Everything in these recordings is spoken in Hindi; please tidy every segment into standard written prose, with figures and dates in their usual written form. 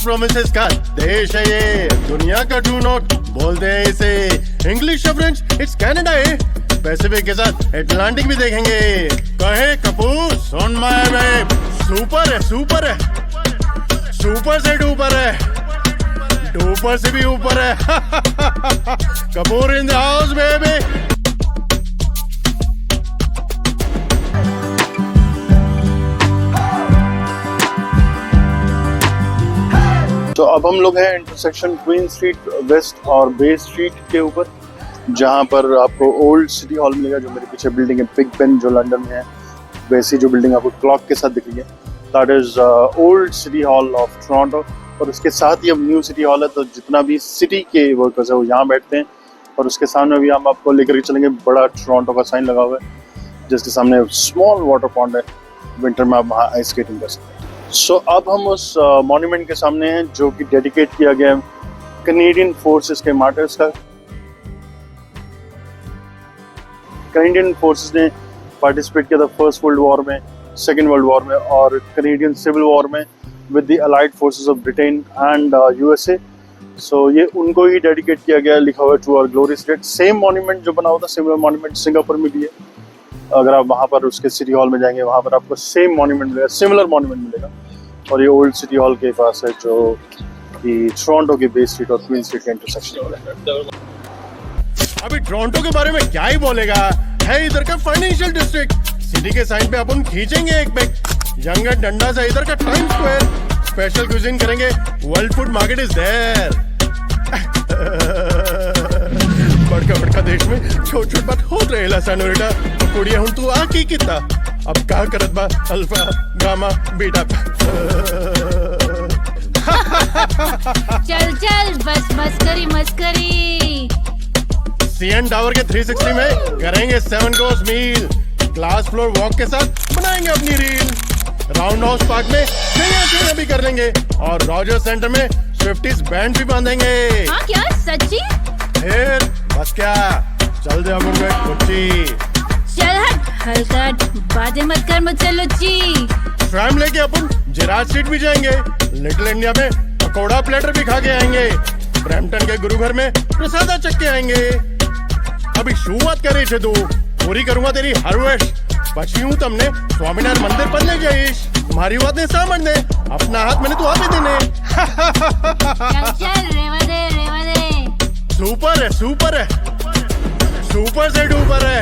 प्रोविंसेस का देश है ये, दुनिया का ट्रू नॉट बोलते हैं इसे। इंग्लिश या फ्रेंच, इट्स कनाडा है। पैसिफिक के साथ अटलांटिक भी देखेंगे। कहे कपूर सुन माय बेब, सुपर है, सुपर है, सुपर से डुपर है, डुपर से भी ऊपर है। Kapoor in the house baby. तो अब हम लोग हैं इंटरसेक्शन क्वीन स्ट्रीट वेस्ट और बे स्ट्रीट के ऊपर, जहाँ पर आपको ओल्ड सिटी हॉल मिलेगा। जो मेरे पीछे बिल्डिंग है बिग बेन, जो लंदन में है, वैसी जो बिल्डिंग आपको क्लॉक के साथ दिख रही है, that is old city hall of Toronto. और उसके साथ ही अब न्यू सिटी हॉल है, तो जितना भी सिटी के वर्कर्स है वो यहाँ बैठते हैं। और उसके सामने भी हम आपको लेकर चलेंगे, बड़ा टोरंटो का साइन लगा हुआ है, जिसके सामने स्मॉल वाटर पॉन्ड है। विंटर में आप वहाँ आइस स्केटिंग कर सकते हैं। सो अब हम उस मॉन्यूमेंट के सामने हैं जो कि डेडिकेट किया गया है कैनेडियन फोर्सेस के मार्टर्स का। कैनेडियन फोर्सेस ने पार्टिसिपेट किया था फर्स्ट वर्ल्ड वॉर में, सेकेंड वर्ल्ड वॉर में और कैनेडियन सिविल वॉर में with the allied forces of Britain and USA. So ये उनको ही डेडिकेट किया गया, लिखा हुआ है to our glorious dead. Same monument जो बना हुआ था, सिमिलर मॉन्यूमेंट सिंगापुर में भी है। अगर आप वहाँ पर उसके सिटी हॉल में जाएंगे, वहाँ पर आपको सेम मॉन्यूमेंट मिलेगा, सिमिलर मॉन्यूमेंट मिलेगा। और ये ओल्ड सिटी हॉल के पास है, जो कि टोरंटो के बे स्ट्रीट और क्वीन स्ट्रीट के इंटरसेक्शन है। अभी टोरंटो के बारे में क्या ही बोलेगा, है इधर का फाइनेंशियल डिस्ट्रिक्ट। सिटी के साइड पे अपन खींचेंगे एक बैग यंग डंडा से इधर का टाइम स्क्वायर। स्पेशल क्यूजिन करेंगे, world food market is there. बड़का बड़का देश में छोट छोट बात होत रहेला सनोरिटा। कुड़िया हूं तू आकी कितना, अब का करत बा अल्फा गामा बीटा। चल चल बस मस्करी मस्करी। सीएन टावर के 360 में करेंगे 7 course meal. Glass floor walk के साथ बनाएंगे अपनी रील। राउंड हाउस पार्क में खेलना भी कर लेंगे और रॉजर सेंटर में 50s बैंड भी बांधेंगे। हाँ क्या सच्ची? फिर बस क्या, चल दे अपन को एक कुच्ची। चल हट हल्का, बातें मत कर मुझसे लुच्ची। ट्रैम लेके अपन जिराज स्ट्रीट भी जाएंगे। लिटिल इंडिया में पकौड़ा प्लेटर भी खा के आएंगे। ब्रैम्पटन के गुरु घर में प्रसादा चख के आएंगे। अभी शुरुआत करे छे तू, पूरी करूंगा तेरी हर विश। बची हूँ तुमने स्वामीनारायण मंदिर पर ले जाइश। तुम्हारी बात ने सामन दे, अपना हाथ मैंने तो आपे देने। चल रेवा दे रेवा दे। सुपर है, सुपर है, सुपर से डुपर है,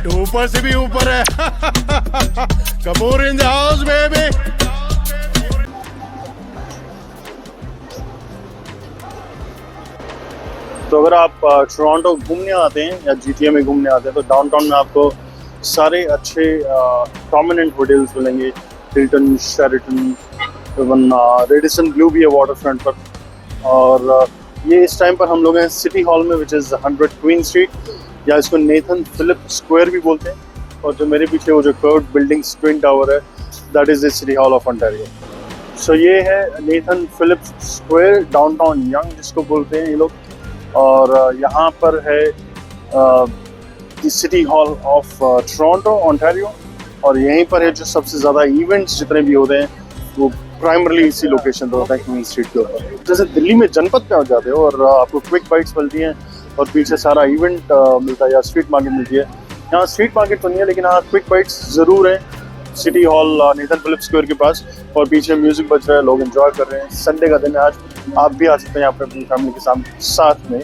डुपर से भी ऊपर है। Kapoor in the house baby. तो अगर आप टोरंटो घूमने आते हैं या जीटीए में घूमने आते हैं, तो डाउनटाउन में आपको सारे अच्छे प्रोमिनेंट होटल्स मिलेंगे। Hilton, Sheraton, even Radisson Blu भी है वाटर फ्रंट पर। और ये इस टाइम पर हम लोग हैं सिटी हॉल में, विच इज़ 100 क्वीन स्ट्रीट, या इसको नेथन फिलिप स्क्वायर भी बोलते हैं। और जो मेरे पीछे वो जो कर्व्ड बिल्डिंग्स ट्विन टावर है, that is the city hall of Ontario. So ये है Nathan Philip Square, downtown Yonge जिसको बोलते हैं ये लोग। और यहाँ पर है the city hall of Toronto Ontario. और यहीं पर है जो सबसे ज़्यादा इवेंट्स जितने भी होते हैं वो प्राइमरली इसी लोकेशन पर होता है, क्वीन स्ट्रीट के ऊपर। जैसे दिल्ली में जनपद पे हो जाते हो और आपको क्विक बाइट्स मिलती हैं और पीछे सारा इवेंट मिलता है, या स्ट्रीट मार्केट मिलती है। यहाँ स्ट्रीट मार्केट तो नहीं है, लेकिन हाँ क्विक बाइट्स ज़रूर है city hall Nathan Philip square के पास। और पीछे म्यूजिक बज रहा है, लोग एंजॉय कर रहे हैं। संडे का दिन है आज, आप भी आ सकते हैं यहाँ पे अपनी फैमिली के साथ में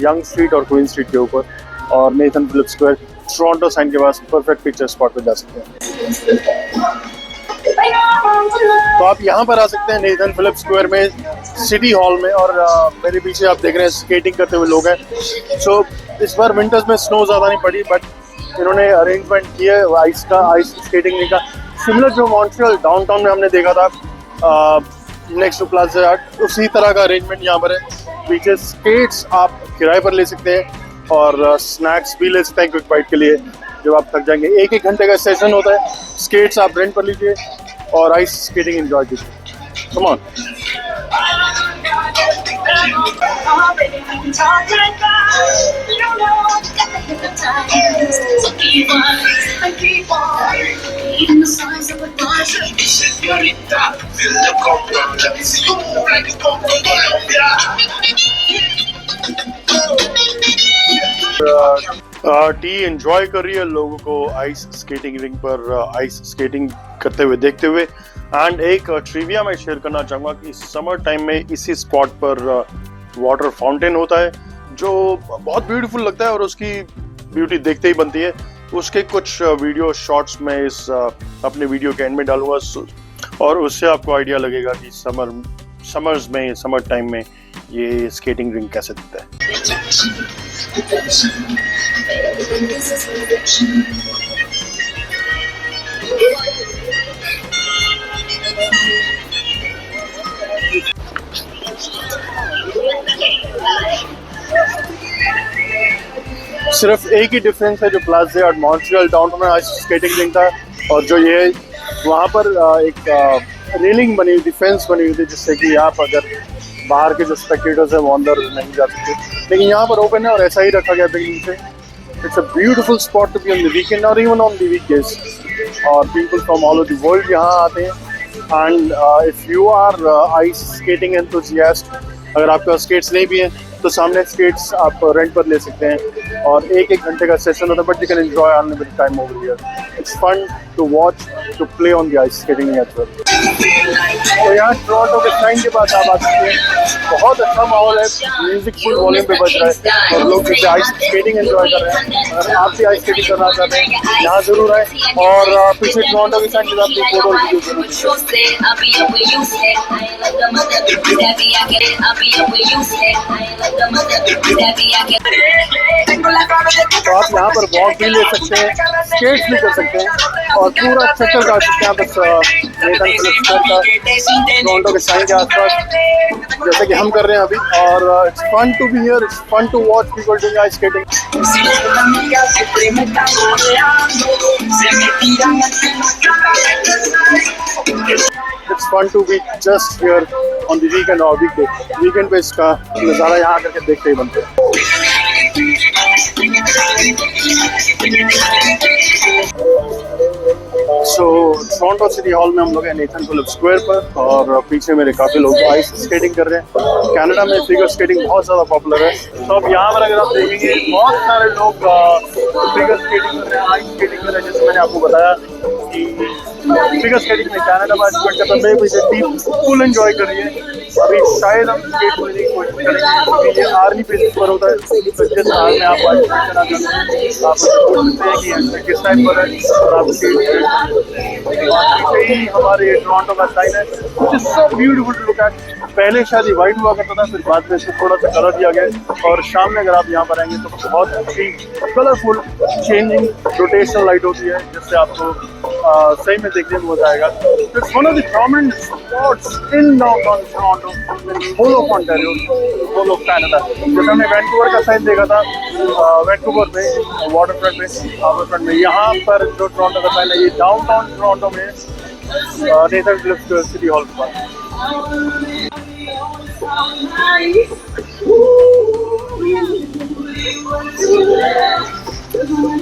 यंग स्ट्रीट और क्वीन स्ट्रीट के ऊपर और Nathan Philip square Toronto sign के पास परफेक्ट पिक्चर स्पॉट पे जा सकते हैं। तो आप यहाँ पर आ सकते हैं नेथन फिलिप स्क्वायर में, सिटी हॉल में। और मेरे पीछे आप देख रहे हैं स्केटिंग करते हुए लोग हैं। सो इस बार विंटर्स में स्नो ज़्यादा नहीं पड़ी, बट इन्होंने अरेंजमेंट किया है आइस स्केटिंग का, सिमिलर जो मॉन्ट्रियल डाउनटाउन में हमने देखा था नेक्स्ट टू प्लाजा आर्ट, उसी तरह का अरेंजमेंट यहाँ पर है। पीछे स्केट्स आप किराए पर ले सकते हैं और स्नैक्स भी ले सकते हैं क्विक बाइट के लिए जब आप थक जाएंगे। 1-1 घंटे का सेशन होता है। स्केट्स आप रेंट पर लीजिए और आइस स्केटिंग एंजॉय कीजिए। Come on. Señorita, feel the compra, let me see you move like you come from Colombia. T enjoy कर रही है लोगों को आइस स्केटिंग रिंग पर आइस स्केटिंग करते हुए देखते हुए। एंड एक ट्रिविया मैं शेयर करना चाहूँगा कि समर टाइम में इसी स्पॉट पर वाटर फाउंटेन होता है जो बहुत ब्यूटीफुल लगता है और उसकी ब्यूटी देखते ही बनती है। उसके कुछ वीडियो शॉर्ट्स में इस अपने वीडियो के एंड में डालूंगा और उससे आपको आइडिया लगेगा कि समर टाइम में ये स्केटिंग रिंग कैसे दिखता है। सिर्फ एक ही डिफरेंस है जो प्लाज़े और मॉन्ट्रियल डाउनटाउन में आइस स्केटिंग रिंग था और जो ये वहाँ पर एक रेलिंग बनी हुई थी, फेंस बनी हुई थी जिससे कि आप अगर बाहर के जो स्पेक्टेटर्स हैं वो अंदर नहीं जा सकते, लेकिन यहाँ पर ओपन है और ऐसा ही रखा गया बिल्डिंग से। It's a beautiful spot to be on the weekend और इवन ऑन द वीकडेज और people from all over the world यहाँ आते हैं। And if you are ice skating enthusiast, अगर आपके पास स्केट्स नहीं भी हैं तो सामने स्केट्स आप रेंट पर ले सकते हैं और एक घंटे का सेशन होता है, but you can enjoy unlimited time over here. It's fun to watch, to play on the ice skating as well. तो यहाँ टोरंटो के साइन के पास आप आ सकते हैं, बहुत अच्छा माहौल है, म्यूजिक फुल वॉल्यूम पे बज रहा है और लोग जैसे आइस स्केटिंग एंजॉय कर रहे हैं। अगर आप भी आइस स्केटिंग करना चाहते हैं यहाँ जरूर आए और पीछे टोरंटो के साइन के साथ भी फोटो वीडियो जरूर तो आप यहाँ पर वॉक भी ले सकते हैं, स्केट्स भी कर सकते हैं और पूरा चक्कर काट सकते हैं बस नेथन फिलिप्स स्क्वायर का टोरंटो के साइन के आसपास, जैसे कि हम कर रहे हैं अभी। और it's fun to be here, it's fun to watch people doing ice skating. It's fun to be just here on the weekend or weekday. Weekend पे इसका नज़ारा यहाँ आकर के देखते ही बनते हैं। सो टोरंटो सिटी हॉल में हम लोग हैं नेथन फिलिप्स स्क्वायर पर और पीछे मेरे काफ़ी लोग आइस स्केटिंग कर रहे हैं। कनाडा में फिगर स्केटिंग बहुत ज़्यादा पॉपुलर है, तो अब यहाँ पर अगर आप देखेंगे बहुत सारे लोग फिगर स्केटिंग कर रहे हैं, आइस स्केटिंग कर रहे हैं। जैसे मैंने आपको बताया कि फिगर स्केटिंग में कनाडा में स्पेंड करता मैं भी टीम फुल एंजॉय कर रही है। अभी शायद हम स्केट होने की कोशिश करेंगे क्योंकि ये आर्मी बेसिस पर होता है, तो जिस हाल में आप पार्टिसिपेट करना चाहते हैं आप बोल सकते हैं कि हमें किस टाइम पर है और आप यही हमारे टोरंटो का साइन है, which is so beautiful to look at. पहले शायद ये वाइट हुआ करता था, फिर बाद में इसको थोड़ा सा कलर दिया गया और शाम में अगर आप यहाँ पर आएंगे तो बहुत अच्छी कलरफुल चेंजिंग रोटेशनल लाइट होती है जिससे आपको सही में देखने में मजा आएगा। It's one of the prominent spots in downtown Toronto, whole of Ontario, whole of Canada. जैसे हमने वैंकूवर का साइन देखा था, वैंकूवर में वाटर फ्रंट में, हार्बर फ्रंट में, यहाँ पर जो टोरंटो का साइन है ये डाउनटाउन टोरंटो में नेथन फिलिप्स सिटी हॉल के पास।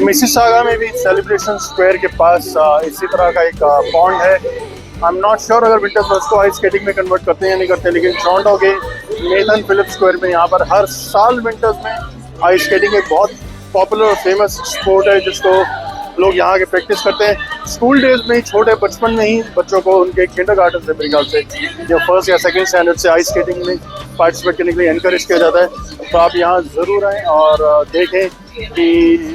मिसिसागा में भी सेलिब्रेशन स्क्वायर के पास इसी तरह का एक पॉन्ड है। आई एम नॉट श्योर अगर विंटर्स में उसको आइस स्केटिंग में कन्वर्ट करते हैं या नहीं करते, लेकिन टोरंटो के नेथन फिलिप्स स्क्वायर में यहाँ पर हर साल विंटर्स में आइस स्केटिंग एक बहुत पॉपुलर और फेमस स्पोर्ट है जिसको लोग यहाँ के प्रैक्टिस करते हैं। स्कूल डेज में ही, छोटे बचपन में ही बच्चों को उनके किंडरगार्टन से मेरे ख्याल से जो फर्स्ट या सेकंड स्टैंडर्ड से आइस स्केटिंग में पार्टिसिपेट करने के लिए एनकरेज किया जाता है। तो आप यहाँ ज़रूर आएँ और देखें कि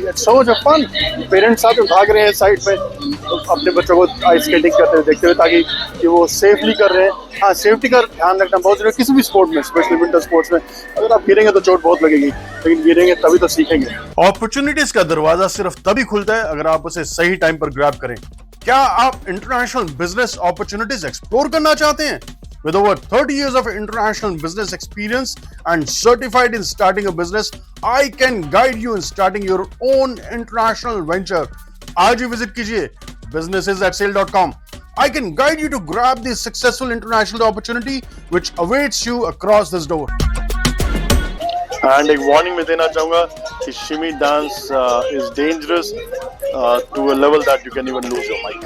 it's so much fun. Parents साथ में भाग रहे हैं साइड में अपने बच्चों को आइस स्केटिंग करते हुए देखते हुए, ताकि कि वो सेफली कर रहे हैं। हाँ, सेफ्टी का ध्यान रखना बहुत जरूरी है किसी भी स्पोर्ट में, स्पेशली विंटर स्पोर्ट्स में। अगर आप गिरेंगे तो चोट बहुत लगेगी, लेकिन गिरेंगे तभी तो सीखेंगे। अपॉर्चुनिटीज का दरवाजा सिर्फ तभी खुलता है अगर आप उसे सही टाइम पर ग्रैब करें। क्या आप इंटरनेशनल बिजनेस अपॉर्चुनिटीज एक्सप्लोर करना चाहते हैं? With over 30 years of international business experience and certified in starting a business, I can guide you in starting your own international venture. आज ही विजिट कीजिए businesses@sale.com. I can guide you to grab the successful international opportunity which awaits you across this door. And एक वार्निंग में देना चाहूंगा कि shimmy dance is dangerous to a level that you can even lose your mind.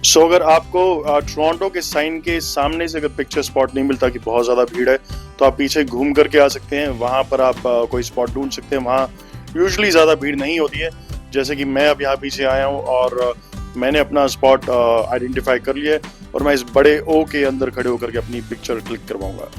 So अगर आपको टोरंटो के साइन के सामने से अगर पिक्चर स्पॉट नहीं मिलता कि बहुत ज़्यादा भीड़ है, तो आप पीछे घूम करके आ सकते हैं, वहाँ पर आप कोई स्पॉट ढूंढ सकते हैं। वहाँ यूजुअली ज़्यादा भीड़ नहीं होती है। जैसे कि मैं अब यहाँ पीछे आया हूँ और मैंने अपना स्पॉट आइडेंटिफाई कर लिया है और मैं इस बड़े ओ के अंदर खड़े होकर के अपनी पिक्चर क्लिक करवाऊंगा।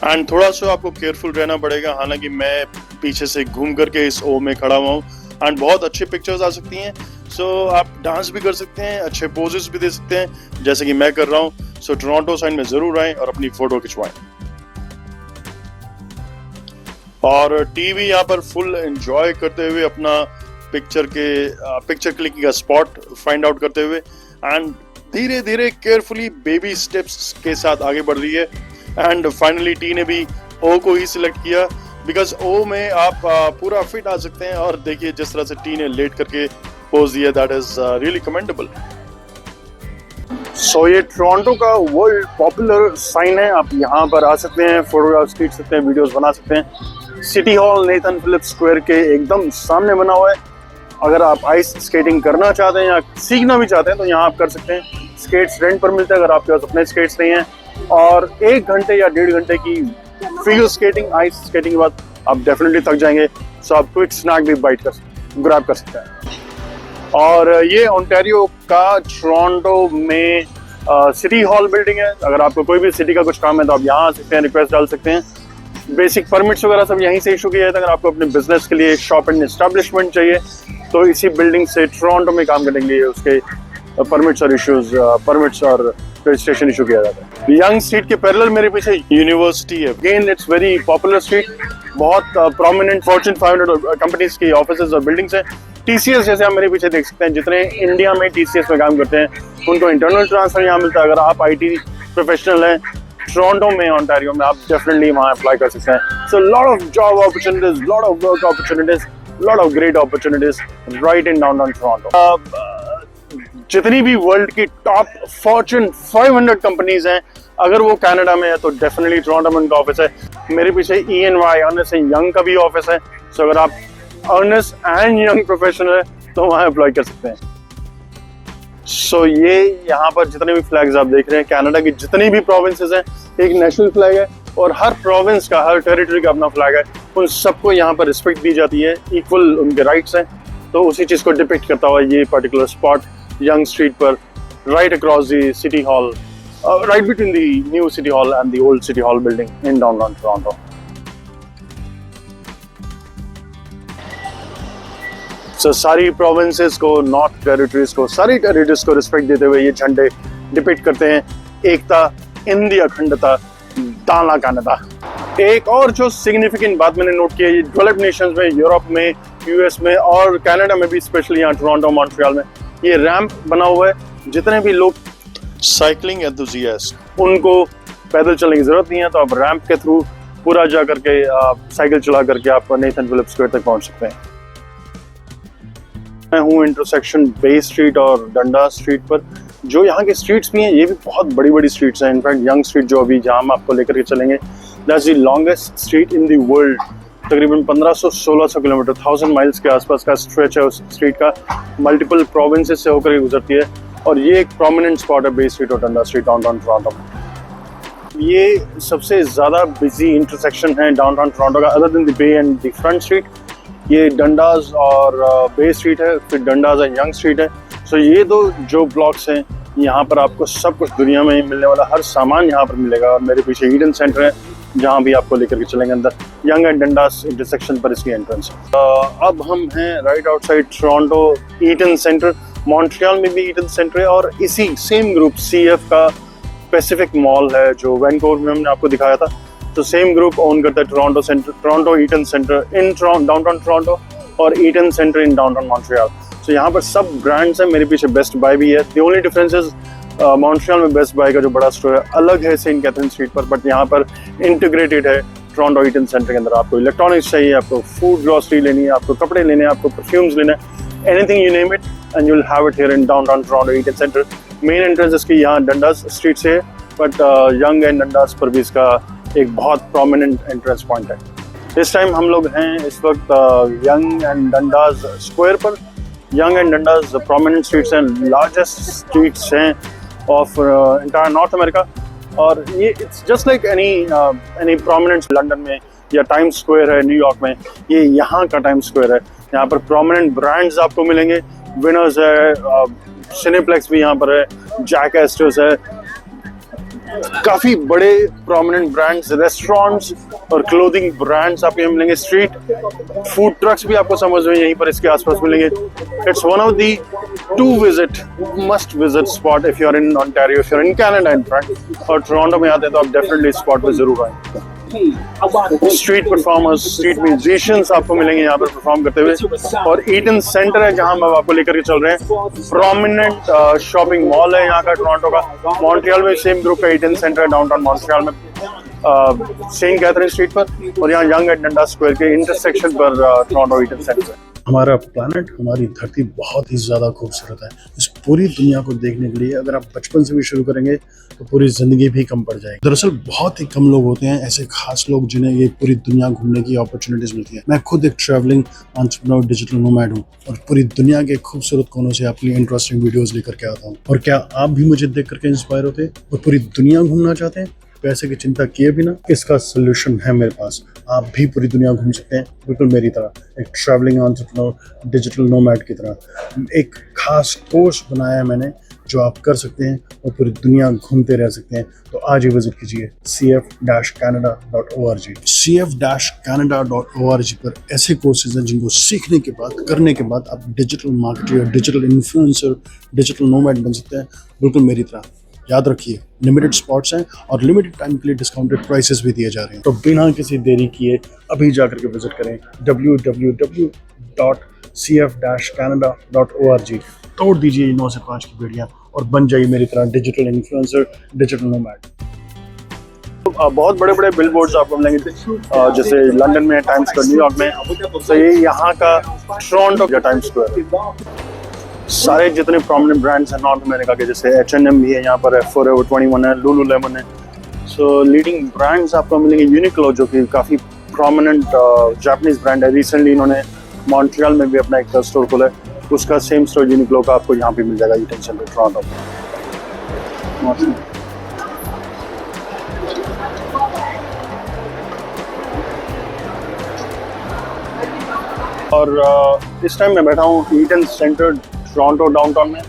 एंड थोड़ा सा आपको केयरफुल रहना पड़ेगा, हालांकि मैं पीछे से घूम करके इस ओ में खड़ा हुआ हूँ एंड बहुत अच्छे पिक्चर्स आ सकती हैं। सो आप डांस भी कर सकते हैं, अच्छे पोजेस भी दे सकते हैं जैसे कि मैं कर रहा हूँ। सो टोरंटो साइन में जरूर आएं और अपनी फोटो खिंचवाएं और टीवी यहाँ पर फुल एंजॉय करते हुए अपना पिक्चर क्लिकिंग का स्पॉट फाइंड आउट करते हुए एंड धीरे धीरे केयरफुली बेबी स्टेप्स के साथ आगे बढ़ रही है। एंड फाइनली टी ने भी ओ को ही सिलेक्ट किया बिकॉज ओ में आप पूरा फिट आ सकते हैं। और देखिए जिस तरह से टी ने लेट करके पोज दिया, दैट इज रियली कमेंडेबल। सो ये टोरंटो का वर्ल्ड पॉपुलर साइन है। आप यहाँ पर आ सकते हैं, फोटोग्राफ्स खींच सकते हैं, वीडियोस बना सकते हैं। City hall Nathan Phillips square के एकदम सामने बना हुआ है। अगर आप आइस स्केटिंग करना चाहते हैं या सीखना भी चाहते हैं तो यहाँ आप कर सकते हैं। स्केट्स रेंट पर मिलते हैं अगर आपके पास अपने स्केट्स नहीं हैं। और 1 घंटे या 1.5 घंटे की फिगर स्केटिंग, आइस स्केटिंग के बाद आप डेफिनेटली थक जाएंगे। सो आप क्विक स्नैक भी ग्रैब कर सकते हैं। और ये ओंटारियो का टोरंटो में सिटी हॉल बिल्डिंग है। अगर आपको कोई भी सिटी का कुछ काम है तो आप यहाँ आ सकते हैं, रिक्वेस्ट डाल सकते हैं। बेसिक परमिट्स वगैरह सब यहीं से इशू किया है। अगर आपको अपने बिजनेस के लिए शॉप एंड एस्टेब्लिशमेंट चाहिए तो इसी बिल्डिंग से टोरंटो में काम करने के लिए उसके परमिट्स और रजिस्ट्रेशन इशू किया जाता है। यंग स्ट्रीट के पैरेलल मेरे पीछे यूनिवर्सिटी है। Again it's very popular street. बहुत प्रोमिनेंट फॉर्च्यून 500 कंपनीज की ऑफिसेज और बिल्डिंग्स हैं। टीसीएस जैसे आप मेरे पीछे देख सकते हैं, जितने इंडिया में टीसीएस में काम करते हैं उनको इंटरनल ट्रांसफर यहाँ मिलता है। अगर आप आईटी प्रोफेशनल हैं टोरंटो में, ओंटारियो में, आप डेफिनेटली वहाँ अप्लाई कर सकते हैं। So lot of job opportunities, lot of work opportunities, lot of great opportunities right in downtown Toronto. जितनी भी वर्ल्ड की टॉप फॉर्च्यून 500 कंपनीज हैं, अगर वो कनाडा में है तो डेफिनेटली टोरंटो में उनका ऑफिस है। मेरे पीछे ENY अर्नेस्ट एंड यंग का भी ऑफिस है। सो अगर आप अर्नेस्ट एंड यंग प्रोफेशनल है तो वहाँ अप्लाई कर सकते हैं। सो ये यहाँ पर जितने भी फ्लैग्स आप देख रहे हैं, कनाडा की जितनी भी प्रोविंसेस हैं, एक नेशनल फ्लैग है और हर प्रोविंस का, हर टेरिटरी का अपना फ्लैग है। उन सबको यहाँ पर रिस्पेक्ट दी जाती है, इक्वल उनके राइट्स हैं। तो उसी चीज़ को डिपिक्ट करता हुआ ये पर्टिकुलर स्पॉट यंग स्ट्रीट पर, right across the city hall, right between the new city hall and the old city hall building in downtown Toronto. So सारी provinces को, north territories को, सारी territories को respect देते हुए ये झंडे डिपिक्ट करते हैं एकता, इंदी अखंडता, दाला कनाडा। एक और जो सिग्निफिकेंट बात मैंने नोट की है, ये डेवलप्ड नेशंस में, यूरोप में, यूएस में और कनाडा में भी, स्पेशली यहाँ टोरंटो, मॉन्ट्रियल में ये रैंप बना हुआ है। जितने भी लोग साइकिलिंग एंथुसियास्ट उनको पैदल चलने की जरूरत नहीं है, तो आप रैंप के थ्रू पूरा जा करके साइकिल चला करके आप नेथन फिलिप्स स्क्वायर तक पहुंच सकते हैं। मैं हूँ इंटरसेक्शन बे स्ट्रीट और डंडा स्ट्रीट पर। जो यहाँ के स्ट्रीट्स भी हैं ये भी बहुत बड़ी बड़ी स्ट्रीट्स हैं। इनफैक्ट यंग स्ट्रीट जो अभी जहाँ हम आपको लेकर के चलेंगे, that's the longest street in the world. तकरीबन 1500-1600 किलोमीटर, 1000 माइल्स के आसपास का स्ट्रेच है उस स्ट्रीट का। मल्टीपल प्रोविंसेस से होकर गुजरती है और ये एक प्रोमिनेंट स्पॉट है बे स्ट्रीट और डंडा स्ट्रीट डाउनटाउन टोरंटो में। ये सबसे ज़्यादा बिजी इंटरसेक्शन है डाउनटाउन टोरंटो का, other than the bay and the front street. ये डंडाज और बे स्ट्रीट है, फिर डंडाज एंड यंग स्ट्रीट है। सो ये दो जो ब्लॉक्स हैं, यहाँ पर आपको सब कुछ दुनिया में मिलने वाला हर सामान यहाँ पर मिलेगा। और मेरे पीछे ईडन सेंटर है जहाँ भी आपको लेकर के चलेंगे अंदर। यंग एंड डंडास इंटरसेक्शन पर इसकी एंट्रेंस है। अब हम हैं right outside Toronto Eden centre. Montreal में भी ईडन सेंटर है और इसी सेम ग्रुप CF का पैसिफिक मॉल है जो वैनकूवर में हमने आपको दिखाया था। तो सेम ग्रुप ओन करता है Toronto Centre, Toronto Eaton Centre in downtown Toronto और Eaton Centre in downtown Montreal. So यहाँ पर सब ब्रांड्स हैं। मेरे पीछे बेस्ट बाय भी है। The only difference is Montreal में बेस्ट बाय का जो बड़ा स्टोर है अलग है सेंट कैथरीन स्ट्रीट पर, बट यहाँ पर इंटीग्रेटेड है टोरंटो ईटन सेंटर के अंदर। आपको इलेक्ट्रॉनिक्स चाहिए, आपको फूड ग्रॉसरी लेनी है, आपको कपड़े लेने हैं, आपको परफ्यूम्स लेना है, anything you name it and you will have it here in downtown Toronto Eaton centre. Main entrance इसकी यहाँ डंडास स्ट्रीट से है बट यंग एंड डंडास पर भी इसका एक बहुत प्रोमिनेंट एंट्रेंस पॉइंट है। इस टाइम हम लोग हैं इस वक्त यंग एंड डंडास स्क्वायर पर। Young and Dundas prominent streets हैं, लार्जेस्ट स्ट्रीट्स हैं ऑफ इंटायर नॉर्थ अमेरिका। और ये it's just like any prominent London में या टाइम्स स्क्वायर है न्यूयॉर्क में, ये यहाँ का टाइम्स स्क्वायर है। यहाँ पर प्रोमिनेंट ब्रांड्स आपको मिलेंगे, विनर्स है, सिनेप्लेक्स भी यहाँ पर है, जैक एस्टर्स है, काफी बड़े प्रोमिनेंट ब्रांड्स, रेस्टोरेंट्स और क्लोथिंग ब्रांड्स आपको यहाँ मिलेंगे। स्ट्रीट फूड ट्रक्स भी आपको समझ में यहीं पर इसके आसपास मिलेंगे। It's one of the must visit spot if you are in Ontario, if you are in Canada in fact. और टोरंटो में आते हैं तो आप डेफिनेटली स्पॉट पे जरूर आएंगे। स्ट्रीट परफॉर्मर्स, स्ट्रीट म्यूजिशियंस आपको मिलेंगे यहाँ पर परफॉर्म करते हुए। और ईटन सेंटर है जहाँ हम आपको लेकर के चल रहे हैं। प्रोमिनेंट शॉपिंग मॉल है यहाँ का टोरंटो का। मॉन्ट्रियल में सेम ग्रुप का ईटन सेंटर है डाउनटाउन मॉन्ट्रियल में, सेंट कैथरीन स्ट्रीट पर। और यहाँ यंग एंड डंडास स्क्वायर के इंटरसेक्शन पर टोरंटो ईटन सेंटर है। हमारा प्लैनेट, हमारी धरती बहुत ही ज़्यादा खूबसूरत है। इस पूरी दुनिया को देखने के लिए अगर आप बचपन से भी शुरू करेंगे तो पूरी ज़िंदगी भी कम पड़ जाएगी। दरअसल बहुत ही कम लोग होते हैं ऐसे खास लोग जिन्हें ये पूरी दुनिया घूमने की अपॉर्चुनिटीज़ मिलती है। मैं खुद एक ट्रैवलिंग एंटरप्रेन्योर, डिजिटल नोमैड हूँ और पूरी दुनिया के खूबसूरत कोनों से आपके लिए इंटरेस्टिंग वीडियोज़ लेकर के आता हूँ। और क्या आप भी मुझे देख करके इंस्पायर होते हैं और पूरी दुनिया घूमना चाहते हैं? पैसे की चिंता किए बिना इसका सोल्यूशन है मेरे पास। आप भी पूरी दुनिया घूम सकते हैं बिल्कुल मेरी तरह, एक ट्रैवलिंग एंटरप्रेन्योर, डिजिटल नोमैड की तरह। एक खास कोर्स बनाया है मैंने जो आप कर सकते हैं और पूरी दुनिया घूमते रह सकते हैं। तो आज ही विजिट कीजिए cf-canada.org। cf-canada.org पर ऐसे कोर्सेज हैं जिनको सीखने के बाद, करने के बाद आप digital marketer, digital influencer, digital nomad बन सकते हैं बिल्कुल मेरी तरह। याद रखिए लिमिटेड स्पॉट्स हैं और लिमिटेड टाइम के लिए डिस्काउंटेड प्राइसेस भी दिए जा रहे हैं। तो बिना किसी देरी किए अभी जाकर के विजिट करें www.cf-canada.org। तोड़ दीजिए 9 से 5 की बेड़ियां और बन जाइए मेरी तरह डिजिटल इन्फ्लुएंसर, डिजिटल नोमैड। बहुत बड़े बड़े बिलबोर्ड्स आपको मिलेंगे, जैसे लंदन में, टाइम्स स्क्वायर न्यूयॉर्क में। तो ये यहाँ का टोरंटो का टाइम्स स्क्वायर। सारे जितने प्रोमिनेंट ब्रांड्स हैं नॉर्थ अमेरिका के, जैसे H&M भी है यहाँ पर, Forever 21 है, लुलुलेमन है। सो लीडिंग ब्रांड्स आपको मिलेंगे। यूनिक्लो जो कि काफ़ी प्रोमिनेंट जापानीज ब्रांड है, रिसेंटली इन्होंने मॉन्ट्रियल में भी अपना एक स्टोर खोला है, उसका सेम स्टोर यूनिक्लो का आपको यहाँ पे मिल जाएगा ईटन सेंटर टोरंटो। और इस टाइम मैं बैठा हूँ ईटन सेंटर टोरंटो डाउनटाउन में।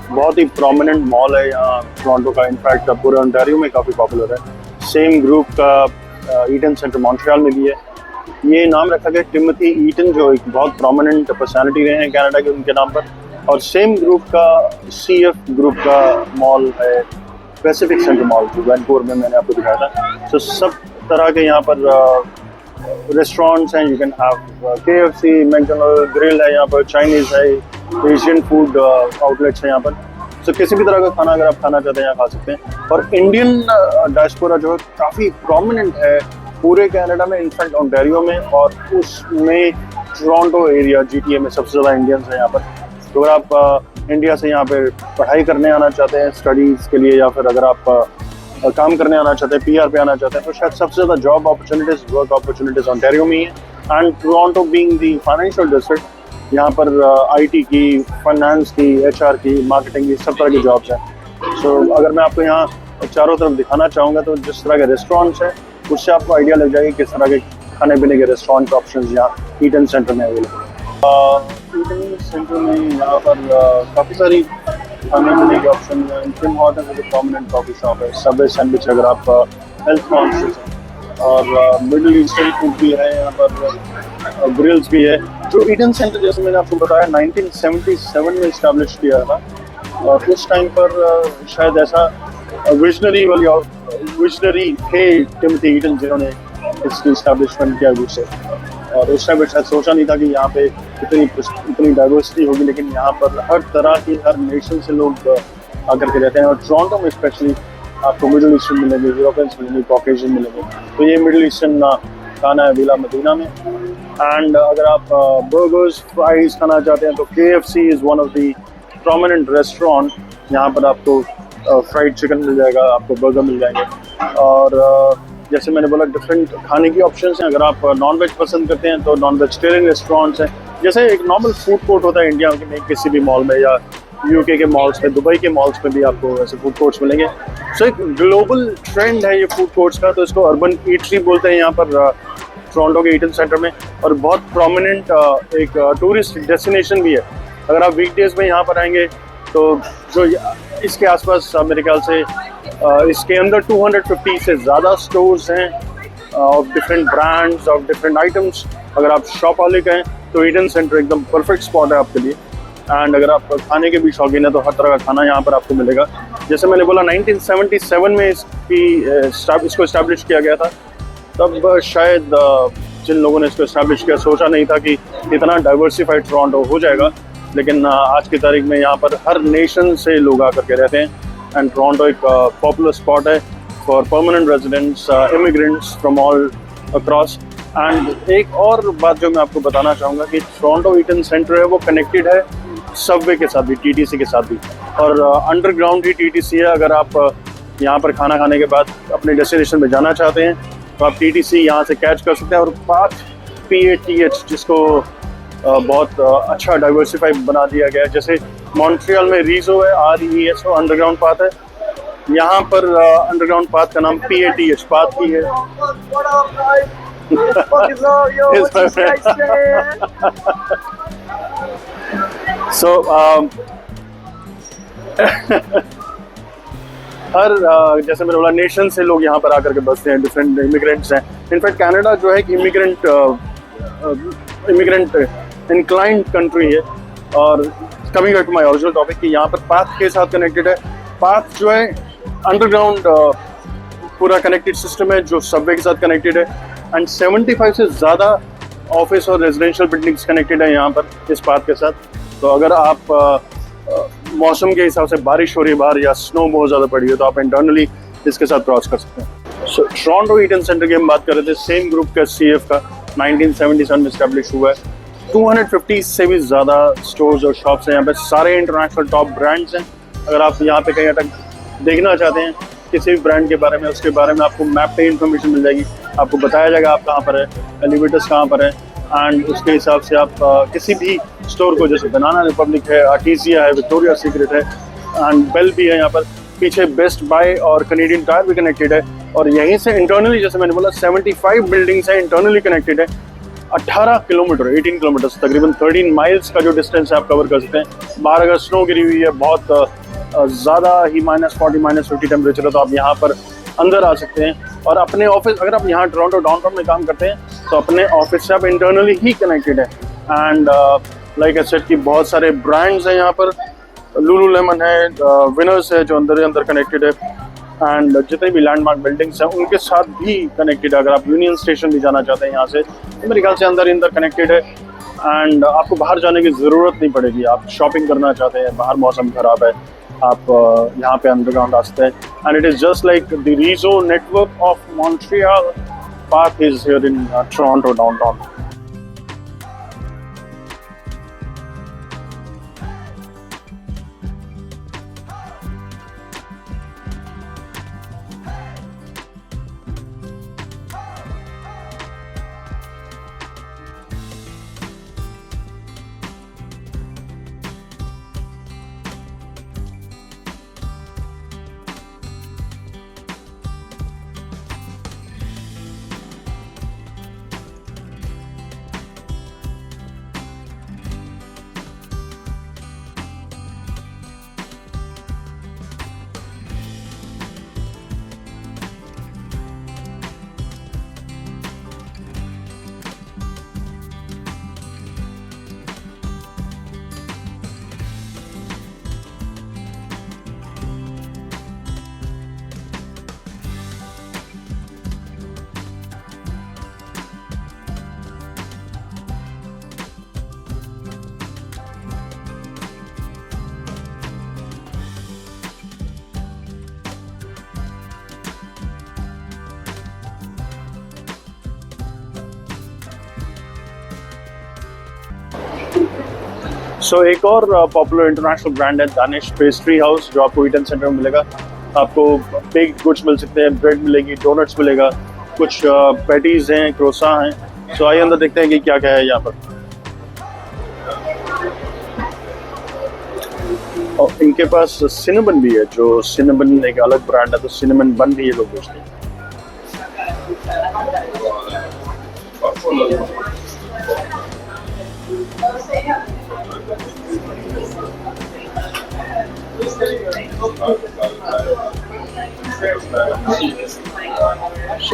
बहुत ही प्रोमिनेंट मॉल है यहाँ टोरंटो का, इनफैक्ट पूरे ओंटारियो में काफ़ी पॉपुलर है। सेम ग्रुप का ईटन सेंटर मॉन्ट्रियल में भी है। ये नाम रखा गया टिमोथी ईटन, जो एक बहुत प्रोमिनेंट पर्सनालिटी रहे हैं कनाडा के, उनके नाम पर। और सेम ग्रुप का CF ग्रुप का मॉल है पैसिफिक सेंटर मॉल, जो वैनकूवर में मैंने आपको दिखाया था। तो सब तरह के यहाँ पर रेस्टोरेंट्स हैं। You can have KFC, McDonald, grill है यहाँ पर, चाइनीज़ है, एशियन फूड आउटलेट्स हैं यहाँ पर। तो किसी भी तरह का खाना अगर आप खाना चाहते हैं यहाँ खा सकते हैं। और इंडियन डायस्पोरा जो है काफ़ी प्रोमिनेंट है पूरे कनाडा में, इनफैक्ट ओंटारियो में, और उसमें टोरंटो एरिया GTA में सबसे ज़्यादा इंडियंस हैं यहाँ पर। तो अगर आप इंडिया से यहाँ पे पढ़ाई करने आना चाहते हैं स्टडीज़ के लिए, या फिर अगर आप काम करने आना चाहते हैं, PR पे आना चाहते हैं, तो शायद सबसे ज़्यादा job opportunities, work opportunities Ontario में ही है। And Toronto being the financial district, यहाँ पर IT की, फाइनेंस की, HR की, मार्केटिंग की, सब तरह की जॉब्स हैं। सो अगर मैं आपको यहाँ चारों तरफ दिखाना चाहूँगा तो जिस तरह के रेस्टोरेंट्स हैं उससे आपको आइडिया लग जाएगी किस तरह के खाने पीने के रेस्टोरेंट ऑप्शंस यहाँ ईटन सेंटर में अवेलेबल है। ईटन सेंटर में यहाँ पर काफ़ी सारी खाने पीने के ऑप्शन हैं। टिम हॉर्टन्स एक प्रोमिनेंट कॉफी शॉप है, सबवे सैंडविच अगर आप हेल्थ कॉन्शियस हैं, और मिडिल ईस्टर्न फूड भी है यहाँ पर, ग्रिल्स भी है। जो ईटन सेंटर जैसे मैंने आपको बताया 1977 में इस्टेब्लिश किया था, और उस टाइम पर शायद ऐसा विजनरी थे टिमोथी ईटन जिन्होंने इसकी इस्टेब्लिशमेंट किया गुड से। और उस टाइम पर शायद सोचा नहीं था कि यहाँ पे इतनी डाइवर्सिटी होगी, लेकिन यहाँ पर हर तरह की, हर नेशन से लोग आकर के रहते हैं। और टोरंटो में स्पेशली आपको मिडिल ईस्टर्न मिलेंगे, यूरोपियंस मिलेंगे, कॉकेशियन मिलेंगे। तो ये मिडिल ईस्टर्न खाना है विला मदीना में। एंड अगर आप बर्गर्स, फ्राइज खाना चाहते हैं तो KFC is one of the prominent restaurant. यहाँ पर आपको फ्राइड चिकन मिल जाएगा आपको, बर्गर मिल जाएंगे। और जैसे मैंने बोला डिफरेंट खाने की ऑप्शंस हैं। अगर आप नॉन वेज पसंद करते हैं तो नॉन वेजिटेरियन रेस्टोरेंट्स हैं। जैसे एक नॉर्मल फूड कोर्ट होता है इंडिया में किसी भी मॉल में, या यूके के मॉल्स में, दुबई के मॉल्स में भी आपको ऐसे फूड कोर्ट्स मिलेंगे। सो एक ग्लोबल ट्रेंड है ये फूड कोर्ट्स का, तो इसको अर्बन ईटरी बोलते हैं यहाँ पर टोरंटो के ईटन सेंटर में। और बहुत प्रोमिनेंट एक टूरिस्ट डेस्टिनेशन भी है। अगर आप वीकडेज में यहाँ पर आएंगे तो जो इसके आसपास मेरे ख्याल से इसके अंदर 250 से ज़्यादा स्टोर्स हैं of different brands, of different items. अगर आप शॉपaholic हैं तो ईडन सेंटर एकदम परफेक्ट स्पॉट है आपके लिए। एंड अगर आप खाने के भी शौकीन है तो हर तरह का खाना यहाँ पर आपको मिलेगा। जैसे मैंने बोला 1977 में इसको इस्टेब्लिश किया गया था। तब शायद जिन लोगों ने इसको इस्टेब्लिश किया सोचा नहीं था कि इतना डाइवर्सिफाइड टोरंटो हो जाएगा। लेकिन आज की तारीख में यहाँ पर हर नेशन से लोग आकर के रहते हैं। एंड टोरंटो एक पॉपुलर स्पॉट है for permanent residents, immigrants from all across. And एक और बात जो मैं आपको बताना चाहूँगा कि टोरंटो ईटन सेंटर है वो कनेक्टेड है सबवे के साथ भी, टीटीसी के साथ भी, और अंडरग्राउंड ही टीटीसी है। अगर आप यहाँ पर खाना खाने के बाद अपने डेस्टिनेशन में जाना चाहते हैं तो आप टीटीसी यहाँ से कैच कर सकते हैं। और पाथ PATH जिसको बहुत अच्छा डाइवर्सिफाई बना दिया गया है। जैसे मॉन्ट्रियल में रीजो है, RESO अंडरग्राउंड पाथ है। यहाँ पर अंडरग्राउंड पाथ का नाम PATH पाथ ही है। So हर जैसे मैंने बोला नेशन से लोग यहाँ पर आकर के बसते हैं, डिफरेंट इमिग्रेंट्स हैं। इनफैक्ट कनाडा जो है एक इमिग्रेंट इंक्लाइंड कंट्री है। और coming back to my original topic कि यहाँ पर पाथ के साथ कनेक्टेड है। पाथ जो है अंडरग्राउंड पूरा कनेक्टेड सिस्टम है जो सबवे के साथ कनेक्टेड है। एंड 75 से ज़्यादा ऑफिस और रेजिडेंशियल बिल्डिंग्स कनेक्टेड है यहाँ पर इस पाथ के साथ। तो अगर आप मौसम के हिसाब से बारिश हो रही है बाहर या स्नो बहुत ज़्यादा पड़ी है तो आप इंटरनली इसके साथ क्रॉस कर सकते हैं। सो टोरंटो ईटन सेंटर की हम बात कर रहे थे, सेम ग्रुप का CF का 1977 में इस्टेब्लिश हुआ है। 250 से भी ज़्यादा स्टोर्स और शॉप्स हैं यहाँ पे, सारे इंटरनेशनल टॉप ब्रांड्स हैं। अगर आप यहाँ पे कहीं अटक देखना चाहते हैं किसी भी ब्रांड के बारे में, उसके बारे में आपको मैप पे इन्फॉर्मेशन मिल जाएगी। आपको बताया जाएगा आप कहाँ पर है, एलिवेटर्स कहाँ पर है। एंड उसके हिसाब से आप किसी भी स्टोर को, जैसे बनाना रिपब्लिक है, आर्टिजिया है, विक्टोरिया सीक्रेट है, एंड बेल भी है यहाँ पर। पीछे बेस्ट बाय और कैनेडियन टायर भी कनेक्टेड है। और यहीं से इंटरनली जैसे मैंने बोला 75 बिल्डिंग्स हैं इंटरनली कनेक्टेड है। 18 किलोमीटर 18 किलोमीटर तकरीबन 13 माइल्स का जो डिस्टेंस है आप कवर कर सकते हैं। बाहर अगर स्नो गिरी हुई है, बहुत ज़्यादा ही -40 -50 टेम्परेचर है, तो आप यहाँ पर अंदर आ सकते हैं। और अपने ऑफिस, अगर आप यहाँ टोरंटो डाउनटाउन में काम करते हैं तो अपने ऑफिस से आप इंटरनली ही कनेक्टेड है। एंड लाइक आई सेड कि बहुत सारे ब्रांड्स हैं यहाँ पर। लुलुलेमन है, विनर्स है जो अंदर ही अंदर कनेक्टेड है। एंड जितने भी लैंडमार्क बिल्डिंग्स हैं उनके साथ भी कनेक्टेड है। अगर आप यूनियन स्टेशन भी जाना चाहते हैं यहाँ से तो मेरे ख्याल से अंदर ही अंदर कनेक्टेड है। एंड आपको बाहर जाने की ज़रूरत नहीं पड़ेगी। आप शॉपिंग करना चाहते हैं, बाहर मौसम ख़राब है, आप यहाँ पे अंडरग्राउंड आ सकते हैं। And it is just like the RESO network of Montreal PATH is here in Toronto downtown. So एक और पॉपुलर इंटरनेशनल ब्रांड है दानिश पेस्ट्री हाउस, जो आपको ईटन सेंटर में मिलेगा। आपको बेक्ड गुड्स मिल सकते हैं, ब्रेड मिलेगी, डोनट्स मिलेगा, कुछ पैटीज हैं, क्रोसा हैं। सो आइए अंदर देखते हैं कि क्या क्या है यहाँ पर। और इनके पास सिनेमन भी है, जो सिनेमन एक अलग ब्रांड है, तो सिनेमन बन भी ये लोग बेचते हैं।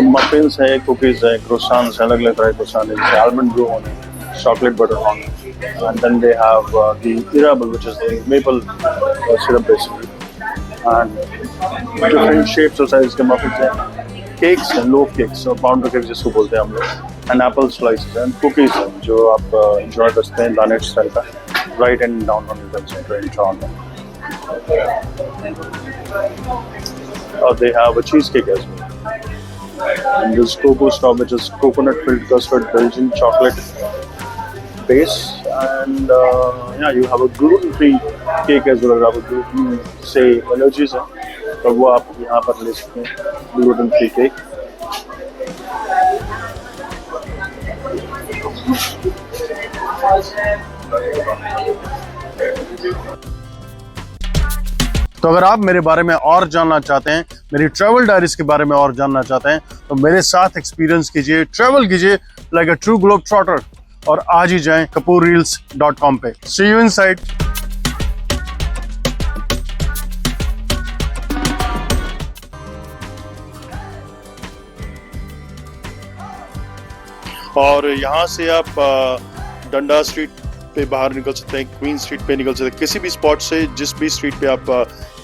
मफिन्स है, कुकीज है, क्रोसान्स है, अलग अलग तरह के क्रोसान है, जैसे आलमंड ब्रू होने, chocolate butter on it, and then they have the Irabel, which is the maple syrup basically, and different shapes और size के muffins हैं, cakes हैं, loaf cakes और pounder cakes जिसको बोलते हैं हम लोग, and apple slices and cookies हैं जो आप enjoy कर सकते हैं दानिश स्टाइल का, right in downtown Eden Center in Toronto. They have a cheesecake as well. And this cocoa straw, which is coconut filled custard, Belgian chocolate base, and yeah, you have a gluten-free cake as well. अगर आपको gluten से allergies है तो वो आप यहाँ पर ले सकते हैं, gluten-free cake. तो अगर आप मेरे बारे में और जानना चाहते हैं, मेरी ट्रैवल डायरीज के बारे में और जानना चाहते हैं, तो मेरे साथ एक्सपीरियंस कीजिए, ट्रैवल कीजिए like a true globe trotter, और आज ही जाएं kapoorreels.com पे। See you inside. और यहाँ से आप डंडा स्ट्रीट पे बाहर निकल सकते हैं, क्वीन स्ट्रीट पे निकल सकते हैं, किसी भी स्पॉट से जिस भी स्ट्रीट पे आप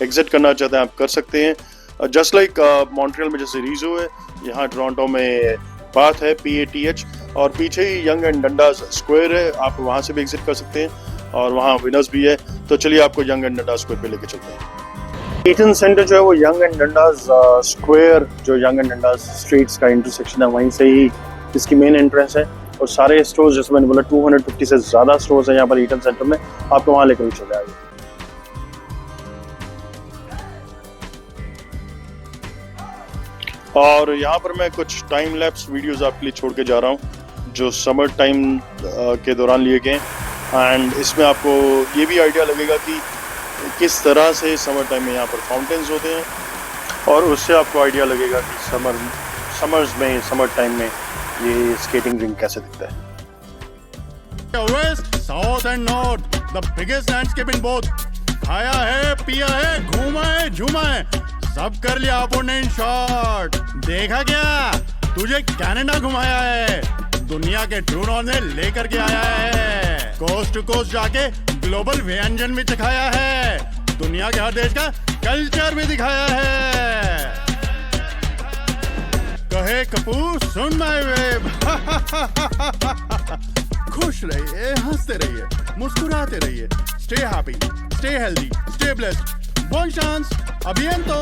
एग्जिट करना चाहते हैं आप कर सकते हैं। जस्ट लाइक मॉन्ट्रियल में जैसे रीजो है, यहाँ टोरंटो में पाथ है, PATH, और पीछे ही यंग एंड डंडास स्क्वायर है, आप वहाँ से भी एग्जिट कर सकते हैं, और वहाँ विनर्स भी है। तो चलिए आपको यंग एंड डंडास स्क्वायर पे लेके चलते हैं। ईटन सेंटर जो है वो यंग एंड डंडास स्क्वायर, जो यंग एंड डंडास स्ट्रीट्स का इंटरसेक्शन है, वहीं से ही इसकी मेन एंट्रेंस है। और सारे स्टोर्स, जैसे मैंने बोला 250 से ज़्यादा स्टोर्स हैं यहाँ पर ईटन सेंटर में, आपको वहाँ लेकर चले जाएंगे। और यहाँ पर मैं कुछ टाइम लैप्स वीडियोस आपके लिए छोड़ के जा रहा हूँ जो समर टाइम के दौरान लिए गए, एंड इसमें आपको ये भी आइडिया लगेगा कि किस तरह से समर टाइम में यहाँ पर फाउंटेन्स होते हैं, और उससे आपको आइडिया लगेगा कि समर टाइम में ये स्केटिंग रिंक कैसे दिखता है। West, south and north, the biggest landscape in both. खाया है, पिया है, घूमा है, झूमा है, सब कर लिया अपन इन शॉर्ट। देखा क्या, तुझे कनाडा घुमाया है, दुनिया के ट्रू नॉर्थ में लेकर के आया है, कोस्ट टू कोस्ट जाके ग्लोबल व्यंजन भी चखाया है, दुनिया के हर देश का कल्चर भी दिखाया है। कहे कपूर सुन माय वेब। खुश रहिए, हंसते रहिए, मुस्कुराते रहिए, stay happy, stay healthy, stay blessed. बोन चांस, अभियंतो।